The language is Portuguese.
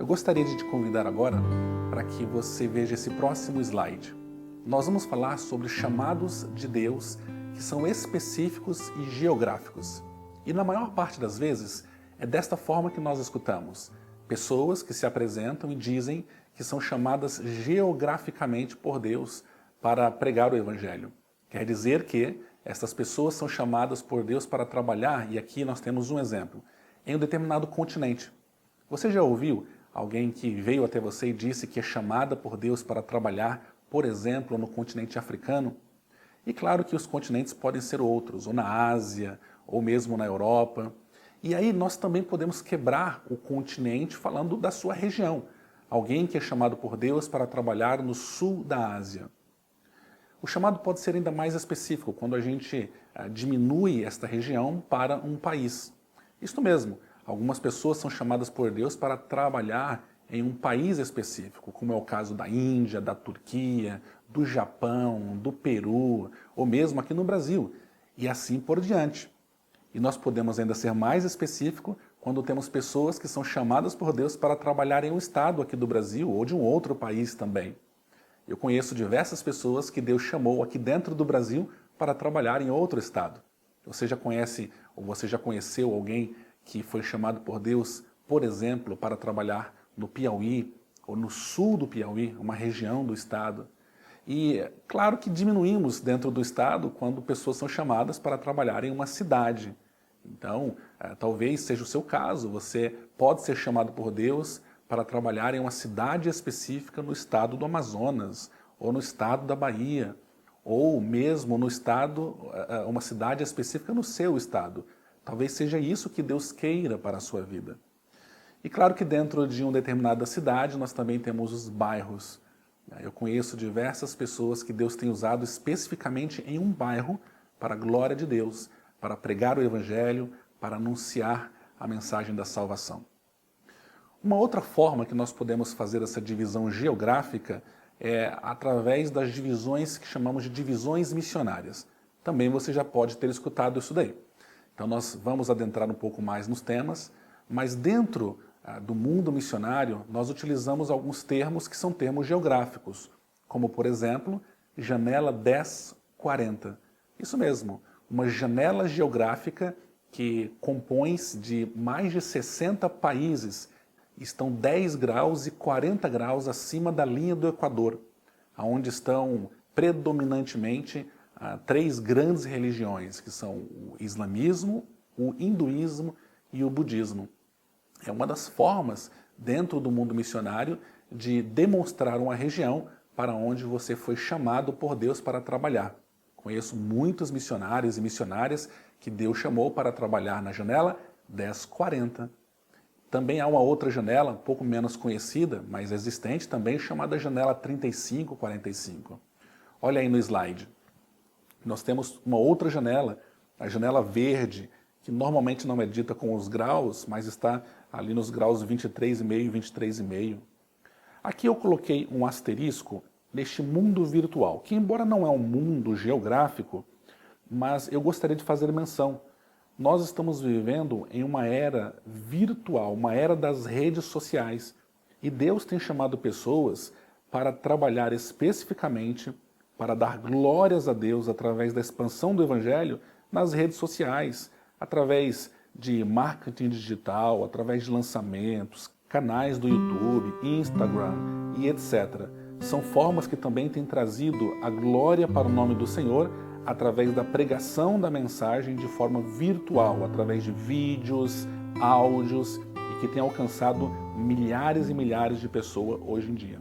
gostaria de te convidar agora para que você veja esse próximo slide. Nós vamos falar sobre chamados de Deus que são específicos e geográficos. E na maior parte das vezes é desta forma que nós escutamos. Pessoas que se apresentam e dizem que são chamadas geograficamente por Deus para pregar o Evangelho. Quer dizer que estas pessoas são chamadas por Deus para trabalhar, e aqui nós temos um exemplo, em um determinado continente. Você já ouviu alguém que veio até você e disse que é chamada por Deus para trabalhar, por exemplo, no continente africano? E claro que os continentes podem ser outros, ou na Ásia, ou mesmo na Europa. E aí nós também podemos quebrar o continente falando da sua região. Alguém que é chamado por Deus para trabalhar no sul da Ásia. O chamado pode ser ainda mais específico, quando a gente diminui esta região para um país. Isto mesmo, algumas pessoas são chamadas por Deus para trabalhar em um país específico, como é o caso da Índia, da Turquia, do Japão, do Peru, ou mesmo aqui no Brasil, e assim por diante. E nós podemos ainda ser mais específico quando temos pessoas que são chamadas por Deus para trabalhar em um estado aqui do Brasil ou de um outro país também. Eu conheço diversas pessoas que Deus chamou aqui dentro do Brasil para trabalhar em outro estado. Você já conhece ou você já conheceu alguém que foi chamado por Deus, por exemplo, para trabalhar no Piauí ou no sul do Piauí, uma região do estado? E claro que diminuímos dentro do estado quando pessoas são chamadas para trabalhar em uma cidade. Então, talvez seja o seu caso, você pode ser chamado por Deus para trabalhar em uma cidade específica no estado do Amazonas, ou no estado da Bahia, ou mesmo no estado, uma cidade específica no seu estado. Talvez seja isso que Deus queira para a sua vida. E claro que dentro de uma determinada cidade nós também temos os bairros. Eu conheço diversas pessoas que Deus tem usado especificamente em um bairro para a glória de Deus, para pregar o Evangelho, para anunciar a mensagem da salvação. Uma outra forma que nós podemos fazer essa divisão geográfica é através das divisões que chamamos de divisões missionárias. Também você já pode ter escutado isso daí. Então nós vamos adentrar um pouco mais nos temas, mas dentro do mundo missionário nós utilizamos alguns termos que são termos geográficos, como por exemplo, janela 1040. Isso mesmo, uma janela geográfica que compõe-se de mais de 60 países, estão 10 graus e 40 graus acima da linha do Equador, onde estão predominantemente três grandes religiões, que são o islamismo, o hinduísmo e o budismo. É uma das formas, dentro do mundo missionário, de demonstrar uma região para onde você foi chamado por Deus para trabalhar. Conheço muitos missionários e missionárias que Deus chamou para trabalhar na janela 1040. Também há uma outra janela, um pouco menos conhecida, mas existente também, chamada janela 3545. Olha aí no slide. Nós temos uma outra janela, a janela verde, que normalmente não é dita com os graus, mas está ali nos graus 23,5 e 23,5. Aqui eu coloquei um asterisco neste mundo virtual, que embora não é um mundo geográfico, mas eu gostaria de fazer menção. Nós estamos vivendo em uma era virtual, uma era das redes sociais. E Deus tem chamado pessoas para trabalhar especificamente, para dar glórias a Deus através da expansão do Evangelho nas redes sociais, através de marketing digital, através de lançamentos, canais do YouTube, Instagram e etc. São formas que também têm trazido a glória para o nome do Senhor através da pregação da mensagem de forma virtual, através de vídeos, áudios, e que tem alcançado milhares e milhares de pessoas hoje em dia.